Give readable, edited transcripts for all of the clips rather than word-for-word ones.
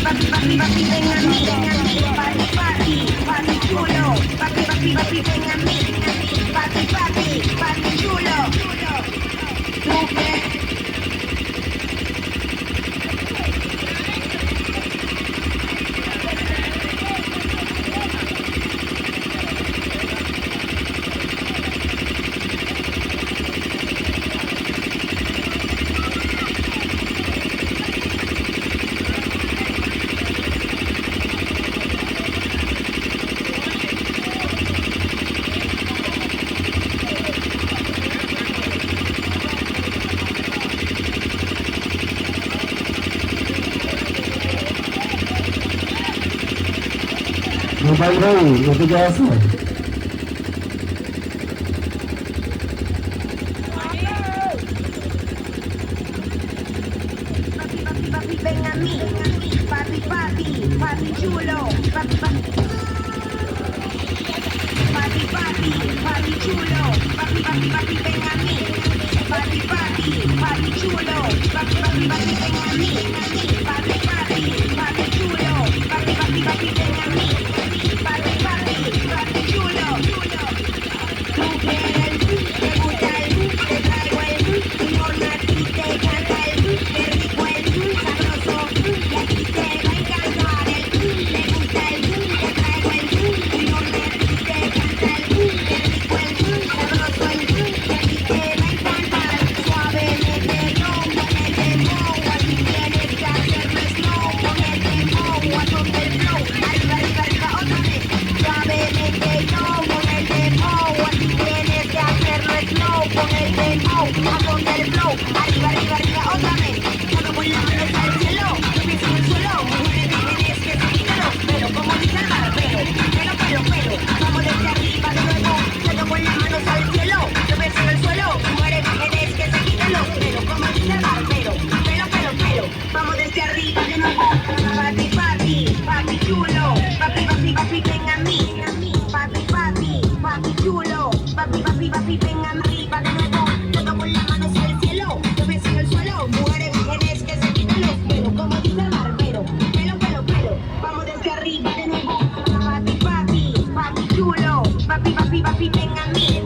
papi, papi, papi, ven a mí, papi, papi, papi chulo, papi, papi, papi, ven a mí, papi, papi, papi chulo, ¿tú qué? No vai, no te quedas. Papi, papi, papi, ven a mí, papi, papi, papi chulo, papi, papi. Papi, papi, papi chulo, papi, papi, papi, ven a mí, papi, papi, papi chulo, papi, papi, papi, ven a mí, papi, papi, papi chulo, papi, papi, papi, ven a mí, papi, papi, papi chulo, tú quieres, te gusta te traigo y con a ti te canta qué rico sabroso, y a ti te va a encantar te gusta te traigo y con a ti te canta qué rico sabroso, y a ti te va a encantar, suavemente no, con el dembow, así tienes que hacerlo slow, con el dembow, a donde el flow, arriba, arriba, arriba, otra vez, suavemente no, con el dembow, así tienes que hacerlo slow, con el dembow, a donde el flow, arriba, arriba, arriba, otra vez, todo con las manos al cielo, pienso en el suelo, mujeres vírgenes que se quítalo, pero como dice el barbero, pero, vamos desde arriba de nuevo, todo con las manos al cielo, yo pienso en el suelo, mujeres vírgenes que se quítalo, pero como dice el barbero, pero, vamos desde arriba de nuevo, papi, papi, papi chulo, papi, papi, papi, ven a mí, papi, papi, papi chulo, papi, papi, papi, ven a mí, de nuevo, todo con las manos al cielo, yo pienso en el suelo, mujeres vírgenes que se quitan los pelos, como dice el barbero, pero, vamos desde arriba de nuevo, papi, papi, papi chulo, papi, papi, papi, ven a mí,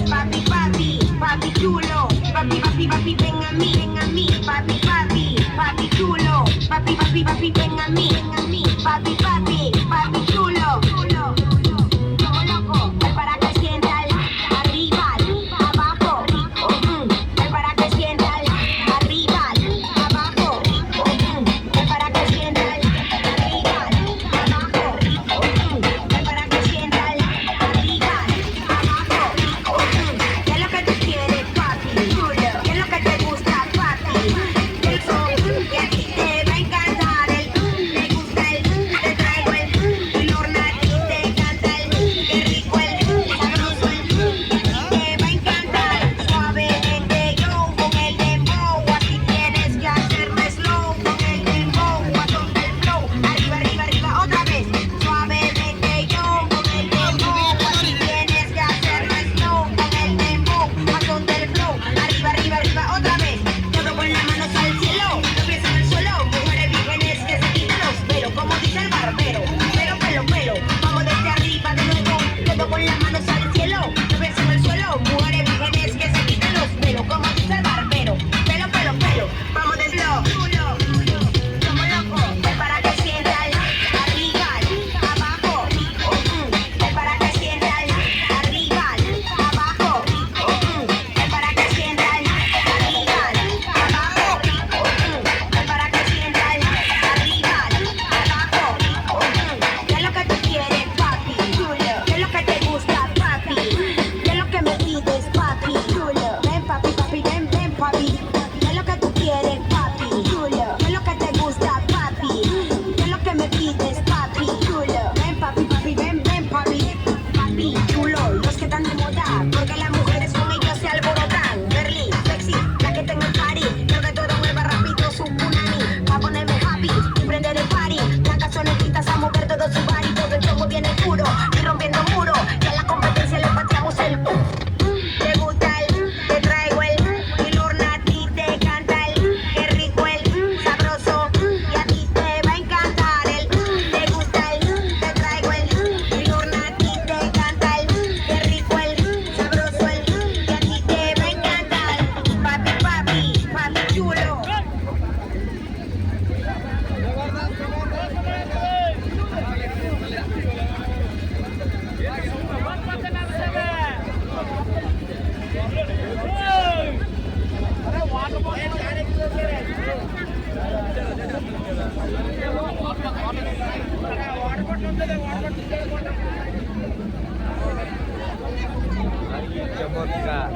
papi, papi, papi chulo, papi, papi, papi, ven a mí, papi, papi, papi chulo, papi, papi, papi, ven a mí, papi, papi, papi chulo, como loco, es para que sientas arriba, abajo, es para que sientas arriba, abajo, es para que sientas arriba, abajo, es para que sientas arriba, abajo, ¿qué es lo que tú quieres, papi? ¿Qué es lo que te gusta, papi? El son que a ti te va a encantar, te gusta te চমৎকার